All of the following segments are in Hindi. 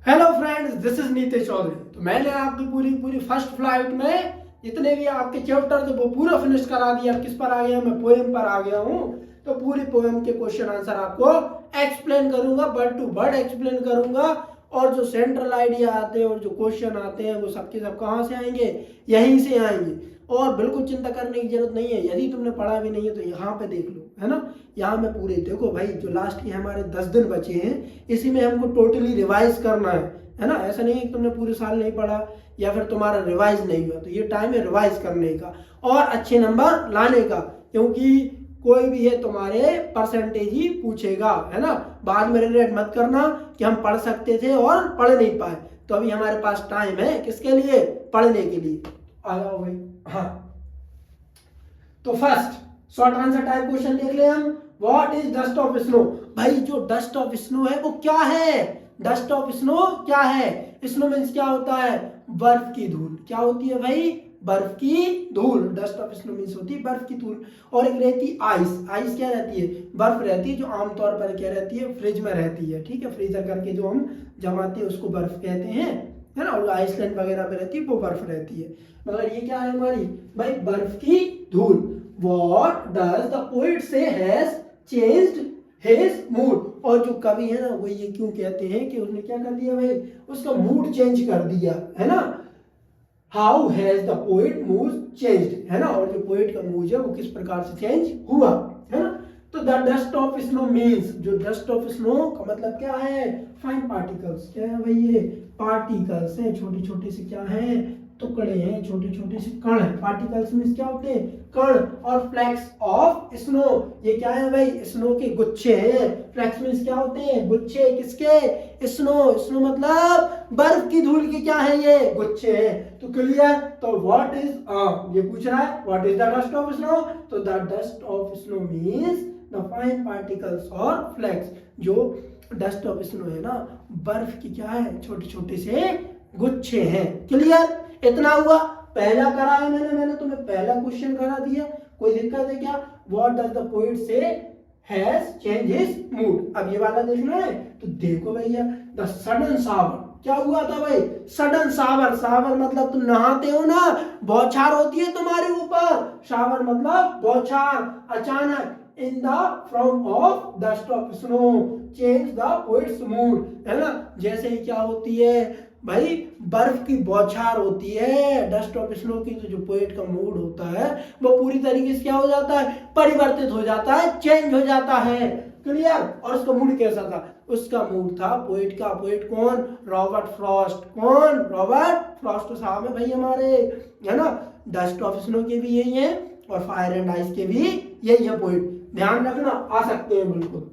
Hello friends, this is Nitish Chaudhary. तो मैंने आपकी पूरी फर्स्ट फ्लाइट में जितने भी आपके चैप्टर थे वो पूरा फिनिश करा दिया। किस पर आ गया? मैं पोएम पर आ गया हूँ। तो पूरी पोएम के क्वेश्चन आंसर आपको एक्सप्लेन करूंगा, वर्ड टू वर्ड एक्सप्लेन करूंगा। और जो सेंट्रल आइडिया आते हैं और जो क्वेश्चन आते हैं वो सबके सब कहाँ से आएंगे? यहीं से आएंगे। और बिल्कुल चिंता करने की जरूरत नहीं है। यदि तुमने पढ़ा भी नहीं है तो यहाँ पे देख लो, है ना। यहाँ में पूरे देखो भाई, जो लास्ट के हमारे 10 दिन बचे हैं इसी में हमको टोटली रिवाइज करना है ना। ऐसा नहीं है कि तुमने पूरे साल नहीं पढ़ा या फिर तुम्हारा रिवाइज नहीं हुआ। तो ये टाइम है रिवाइज करने का और अच्छे नंबर लाने का, क्योंकि कोई भी है तुम्हारे परसेंटेज ही पूछेगा, है ना। बाद में रिग्रेट मत करना कि हम पढ़ सकते थे और पढ़ नहीं पाए। तो अभी हमारे पास टाइम है किसके लिए? पढ़ने के लिए। आ जाओ भाई। हाँ, तो first short answer type question देख ले हम। What is dust of snow? भाई जो डस्ट ऑफ स्नो है वो क्या है? डस्ट ऑफ स्नो क्या है? स्नो मीन्स क्या होता है? बर्फ की धूल। क्या होती है भाई? बर्फ की धूल। डस्ट ऑफ स्नो मीन्स होती है बर्फ की धूल। और एक रहती आइस। आइस क्या रहती है? बर्फ रहती है जो आमतौर पर क्या रहती है? फ्रिज में रहती है, ठीक है। फ्रीजर करके जो हम जमाते हैं उसको बर्फ कहते हैं, है ना। और आइसलैंड वगैरह पे रहती है वो बर्फ रहती है। मगर ये क्या है हमारी? भाई बर्फ की धूल। What does the poet say has changed his mood? और जो कवि है ना वो ये क्यों कहते हैं कि उसने क्या कर दिया भाई? उसका मूड चेंज कर दिया, है ना। How has the poet mood changed? है ना। और जो पोएट का मूड है वो किस प्रकार से चेंज हुआ, है ना। तो the dust of snow means, जो डस्ट ऑफ स्नो का मतलब क्या है? Fine particles. क्या है भाई? ये पार्टिकल्स हैं, छोटे छोटे से क्या है? टुकड़े हैं, छोटे छोटे से कण है। पार्टिकल्स मीन्स क्या होते हैं? कण। और फ्लैक्स ऑफ स्नो, ये क्या है भाई? स्नो के गुच्छे हैं। फ्लैक्स मीन्स क्या होते हैं? गुच्छे। किसके? स्नो। स्नो मतलब बर्फ की धूल के क्या है? ये गुच्छे हैं। तो क्लियर। तो व्हाट इज, ये पूछ रहा है what is the dust of snow? तो the dust of snow means the fine particles और फ्लैक्स। जो डस्ट ऑफ स्नो है ना, बर्फ की क्या है? छोटे छोटे से गुच्छे हैं। क्लियर। इतना हुआ। पहला करा है मैंने तुम्हें पहला क्वेश्चन करा दिया। कोई दिक्कत है क्या? व्हाट डज द पोएट से हैज चेंज हिज मूड? अब ये वाला देखना है तो देखो भैया, द सडन शावर। क्या हुआ था भाई? Sudden shower. शावर मतलब तुम नहाते हो ना, बौछार होती है तुम्हारे ऊपर। शावर मतलब बौछार, अचानक। In the form of dust of snow change the poet's mood, है ना। जैसे ही क्या होती है भाई? बर्फ की बौछार होती है डस्ट ऑफ स्नो की, तो जो पोएट का मूड होता है वो पूरी तरीके से क्या हो जाता है? परिवर्तित हो जाता है, चेंज हो जाता है। क्लियर। और उसका मूड कैसा था? उसका मूड था पोएट का। पोएट कौन? Robert Frost. कौन? रॉबर्ट फ्रॉस्ट साहब है भाई हमारे, है ना। डस्ट ऑफ स्नो के भी यही है और फायर एंड आइस के भी यही है पोएट। ध्यान रखना, आ सकते हैं बिल्कुल।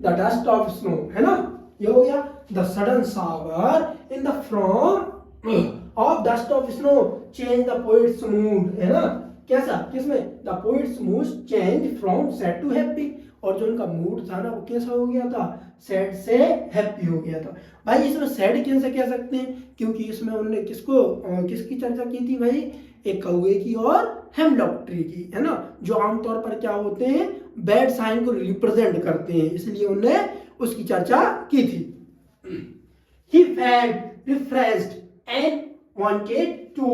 द डस्ट ऑफ स्नो, है ना। ये हो गया। The sudden shower in the from of dust of snow change the poet's mood, है ना। कैसा? किसमें? The poet's mood change from sad to happy. और जो उनका मूड था ना वो कैसा हो गया था? सैड से हैप्पी हो गया था। भाई इसमें सैड कैसे कह सकते हैं? क्योंकि इसमें उन्होंने किसकी चर्चा की थी भाई? एक कौवे की और हेमलॉक ट्री की, है ना। जो आमतौर पर क्या होते हैं? बैड साइन को रिप्रेजेंट करते हैं, इसलिए उन्होंने उसकी चर्चा की थी। He felt refreshed and wanted to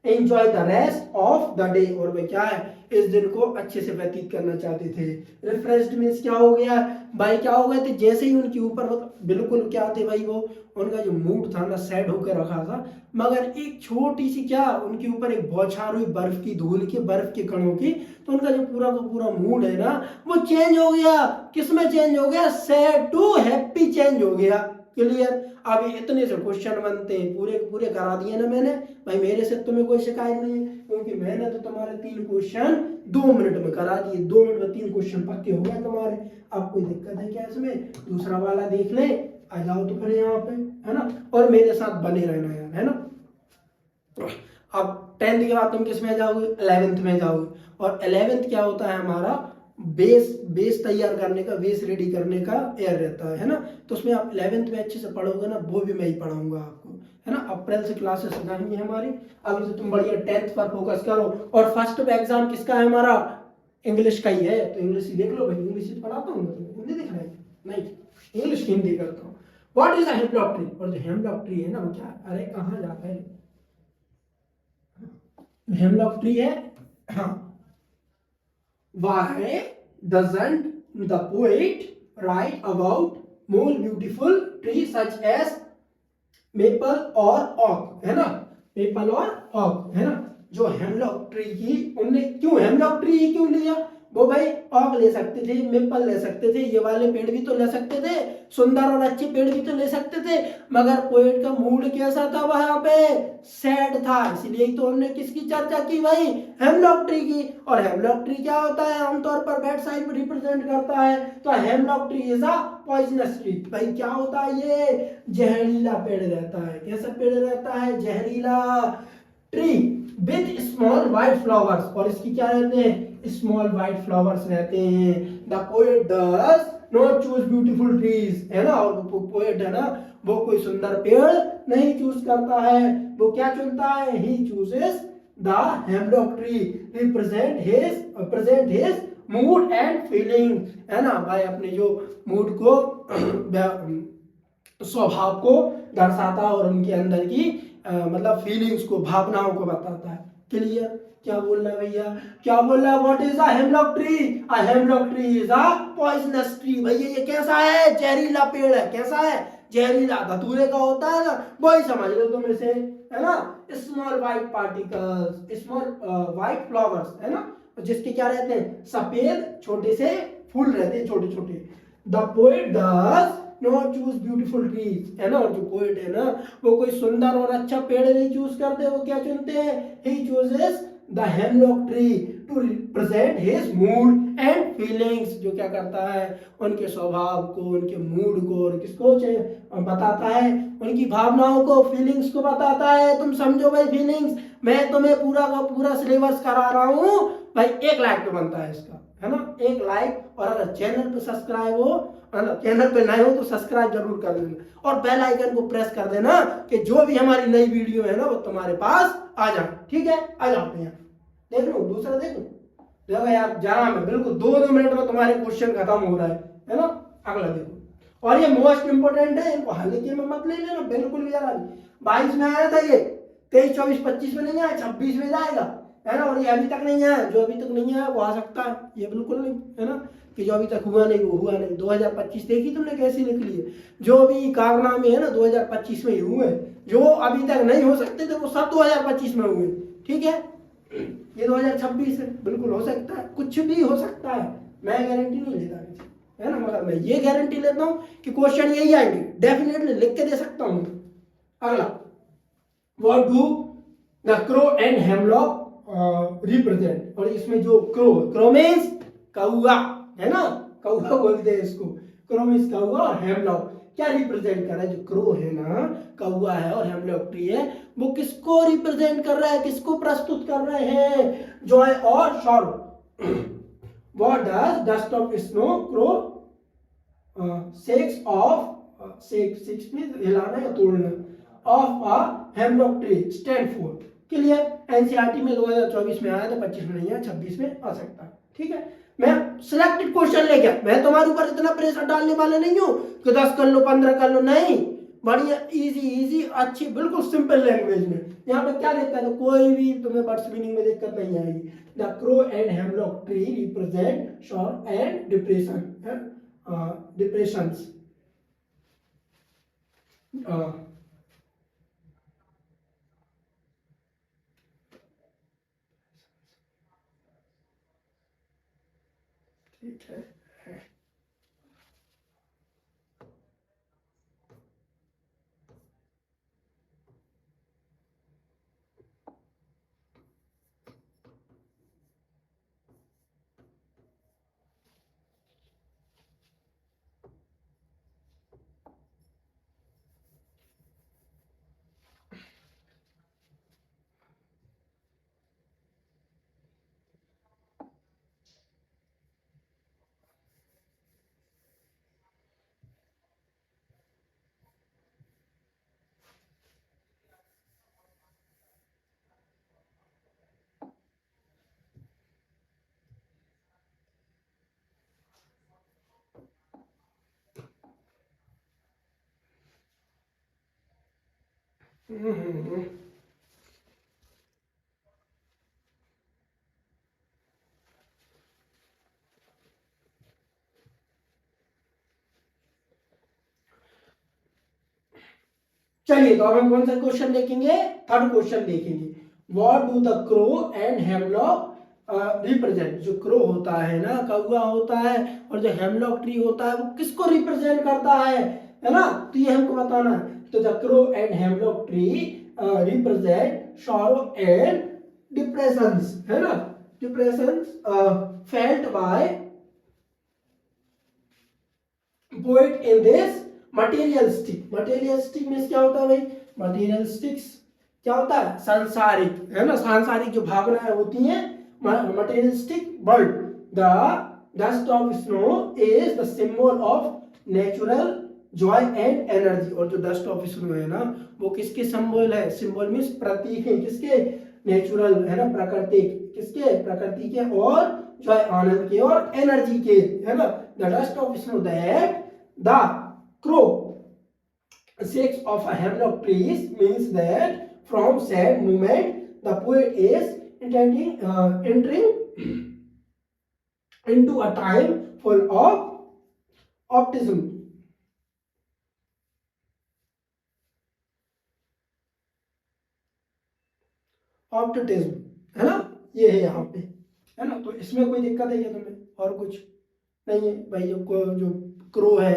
enjoy the rest of the day। और वे क्या है? इस दिन को अच्छे से व्यतीत करना चाहते थे। रिफ्रेश्ड मीन्स क्या हो गया भाई? क्या हो गए थे? जैसे ही उनके ऊपर बिल्कुल क्या थे भाई? वो उनका जो मूड था ना सैड होकर रखा था, मगर एक छोटी सी क्या उनके ऊपर एक बौछार हुई बर्फ की धूल की, बर्फ के कणों की, तो उनका जो पूरा का पूरा मूड है ना वो चेंज हो गया। किसमें चेंज हो गया? सैड टू हैप्पी चेंज हो गया। क्लियर। अब इतने से क्वेश्चन बनते हैं, पूरे पूरे करा दिए ना मैंने भाई। मेरे से तुम्हें कोई शिकायत नहीं है, क्योंकि मैंने तो तुम्हारे 3 क्वेश्चन 2 मिनट में करा दिए। 2 मिनट में 3 क्वेश्चन पक्के हो गए तुम्हारे। अब कोई दिक्कत है क्या इसमें? दूसरा वाला देख ले। आ जाओ तो फिर यहाँ पे, है ना। और मेरे साथ बने रहना यार, है ना। अब 10th के बाद तुम किस में जाओगे? 11th में जाओगे। और 11th क्या होता है हमारा? बेस तैयार करने का, बेस रेडी करने का एयर रहता है ना। तो उसमें आप 11th में अच्छे से पढ़ोगे ना, वो भी मैं ही पढ़ाऊंगा आपको, है ना। अप्रैल से क्लासेस लगाएंगे हमारी। अभी से तुम बढ़िया 10th पर फोकस करो। और फर्स्ट एग्जाम किसका है हमारा? इंग्लिश का ही है, तो इंग्लिश देख लो भाई। इंग्लिश पढ़ाता हूँ मैं, हिंदी दिख रहा है नहीं? इंग्लिश हिंदी करता हूँ। What is a hemlock tree? और जो हेमलॉक ट्री है ना वो क्या, अरे कहाँ जाता है, हेमलॉक ट्री है, हाँ, why doesn't the poet write about more beautiful trees such as maple और ऑक, है ना, मेपल और ऑक, है ना, जो हेमलॉक ट्री की, उनने क्यों हेमलॉक ट्री ही क्यों लिया? वो भाई ऑक ले सकते थे, मेपल ले सकते थे, ये वाले पेड़ भी तो ले सकते थे, सुंदर और अच्छे पेड़ भी तो ले सकते थे, मगर पोएट का मूड कैसा था वहां पे, सैड था, इसलिए तो हमने किसकी चर्चा की भाई, हेमलॉक ट्री की। और हेमलॉक ट्री क्या होता है, आमतौर पर बैड साइड रिप्रेजेंट करता है, तो hemlock tree is a poisonous tree. भाई क्या होता है, ये जहरीला पेड़ रहता है, कैसा पेड़ रहता है, जहरीला tree with small white flowers, और इसकी क्या रहते हैं, स्मॉल वाइट फ्लावर्स रहते हैं। The poet does not choose beautiful trees, है ना, और पोएट है ना वो कोई सुंदर पेड़ नहीं चूज करता है, वो क्या चुनता है, ही chooses the hemlock tree present his mood and feeling, है ना भाई, अपने जो मूड को स्वभाव को दर्शाता है और उनके अंदर की मतलब फीलिंग्स को, भावनाओं को बताता है। क्लियर? क्या बोल रहा है भैया, क्या बोल रहा है, what is a hemlock tree? A hemlock tree is a poisonous tree. भैया ये कैसा है, जहरीला पेड़ है, कैसा है, जहरीला, धतूरे का होता है ना, वही समझ लो तुम इसे, है ना, small white particles, small white flowers, है ना, जिसके क्या रहते हैं, सफेद छोटे से फूल रहते हैं, छोटे छोटे। The poet does not choose beautiful trees, है ना, और जो पोएट है ना वो कोई सुंदर और अच्छा पेड़ नहीं चूज करते, वो क्या चुनते हैं, he chooses the hemlock tree to represent his mood and feelings, जो क्या करता है, उनके स्वभाव को, उनके मूड को, और किसको बताता है, उनकी भावनाओं को, फीलिंग्स को बताता है। तुम समझो भाई फीलिंग्स, मैं तुम्हें पूरा का पूरा सिलेबस करा रहा हूँ भाई, 1 लाइक पे बनता है इसका, है ना, 1 लाइक, और अगर चैनल पे सब्सक्राइब हो, मतलब चैनल पे नए हो तो सब्सक्राइब जरूर कर देना और बेल आइकन को प्रेस कर देना कि जो भी हमारी नई वीडियो है ना वो तुम्हारे पास आ जाए। ठीक है, आ जाते हैं, देख लो दूसरा, देख लो, देखो यार जरा में बिल्कुल 2-2 मिनट में तुम्हारे क्वेश्चन खत्म हो रहा है ना, अगला देखो, और ये मोस्ट इंपोर्टेंट है, इनको हल्के में मत ले लेना बिल्कुल भी, जरा 22 में आया था ये, 23, 24, 25 में नहीं आया, 26 में जाएगा, है ना, और ये अभी तक नहीं आया, जो अभी तक नहीं आया वो आ सकता है, ये बिल्कुल नहीं, है ना, कि जो अभी तक हुआ नहीं वो हुआ नहीं। 2025 देखी तुमने कैसी निकली है, जो भी कारनामे है ना 2025 में ही हुए, जो अभी तक नहीं हो सकते थे वो सब 2025 में हुए। ठीक है, ये 2026 है, बिल्कुल हो सकता है, कुछ भी हो सकता है, मैं गारंटी नहीं लेता, है ना, मगर मैं ये गारंटी लेता हूँ कि क्वेश्चन यही आएंगे, डेफिनेटली लिख के दे सकता हूँ। अगला, what do the crow and hemlock represent, और इसमें जो क्रो, क्रो मींस कौआ, है ना, कौआ बोलते हैं इसको, क्रो मींस कौआ, और हेमलॉक क्या रिप्रेजेंट कर रहा है, जो क्रो है ना, कौआ है, और हेमलॉक ट्री है, वो किसको रिप्रेजेंट कर रहा है, किसको प्रस्तुत कर रहे हैं, जॉय और sorrow. What does dust of snow crow shakes of, shakes means हिलाना या तोड़ना, of a hemlock tree stand for. Clear? NCERT में 2024 में आया था, 25 में नहीं आया, 26 में आ सकता है। ठीक है, मैं सिलेक्टेड क्वेश्चन लेके, मैं तुम्हारे ऊपर इतना प्रेशर डालने वाले नहीं हूं कि 10 कर लो, 15 कर लो, नहीं, बढ़िया इजी इजी अच्छी बिल्कुल सिंपल लैंग्वेज में। यहाँ पे क्या देता है, तो कोई भी तुम्हें वर्ड्स मीनिंग में दिक्कत नहीं आएगी। The crow and hemlock tree represent sure and depression, depressions, ठीक है, चलिए, तो अब हम कौन सा क्वेश्चन देखेंगे? थर्ड क्वेश्चन देखेंगे। What do the crow and hemlock represent? जो क्रो होता है ना, कौवा होता है, और जो हेमलॉक ट्री होता है, वो किसको रिप्रेजेंट करता है ना? तो ये हमको बताना है। तो the crow and hemlock tree represent sorrow and depressions, है ना? Depressions felt by poet in this materialistic. Materialistic means क्या होता है भाई? मटेरियलिस्टिक्स क्या होता है? सांसारिक, है ना? सांसारिक जो भावनाएं होती हैं, materialistic world. The dust of snow is the symbol of natural Joy and energy. और जो डस्ट ऑफ स्नो है ना, वो किसके सिंबल है? सिंबल मीन्स प्रतीक है। किसके? नेचुरल, है ना? प्राकृतिक। किसके? प्रकृति के, और जॉय आनंद के, और एनर्जी के, है ना? The dust of snow that the crow shakes of a hemlock trees means that from sad moment the poet is entering into a time full of optimism. Optimism, है ना? ये है यहाँ पे, है ना? तो इसमें कोई दिक्कत है क्या तुम्हें? और कुछ नहीं है भाई? जो क्रो है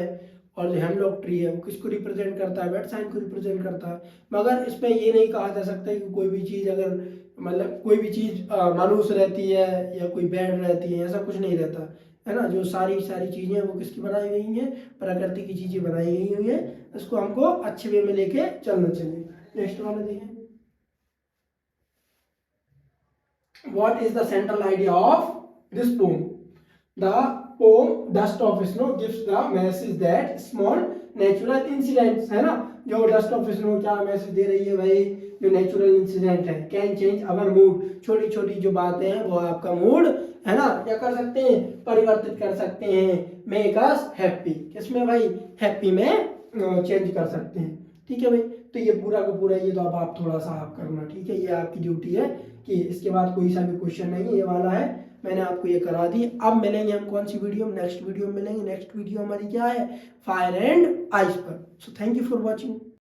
और जो हेमलॉक ट्री है, वो किसको रिप्रेजेंट करता है? बैड साइन को रिप्रेजेंट करता है। मगर इसमें ये नहीं कहा जा सकता कि कोई भी चीज़ अगर, मतलब कोई भी चीज़ मानुस रहती है या कोई बैड रहती है, ऐसा कुछ नहीं रहता, है ना? जो सारी चीज़ें वो किसकी बनाई गई हैं? प्रकृति की चीज़ें बनाई गई हुई हैं। इसको हमको अच्छे वे में लेके चलना चाहिए। नेक्स्ट वाला देखें। What is the central idea of this poem? The poem Dust of Snow gives the message that small natural incidents, है ना? जो डस्ट ऑफ स्नो क्या मैसेज दे रही है भाई? जो नेचुरल इंसिडेंट है, कैन चेंज अवर मूड। छोटी छोटी जो बातें हैं वो आपका मूड, है ना, क्या कर सकते हैं? परिवर्तित कर सकते हैं। Make us happy. किसमें भाई? हैप्पी में चेंज कर सकते हैं। ठीक है भाई? तो ये पूरा का पूरा ये तो अब आप थोड़ा सा आप करना, ठीक है? ये आपकी ड्यूटी है कि इसके बाद कोई सा भी क्वेश्चन नहीं, ये वाला है, मैंने आपको ये करा दी। अब मिलेंगे हम कौन सी वीडियो में? नेक्स्ट वीडियो में मिलेंगे। नेक्स्ट वीडियो हमारी क्या है? फायर एंड आइस पर। So thank you for watching.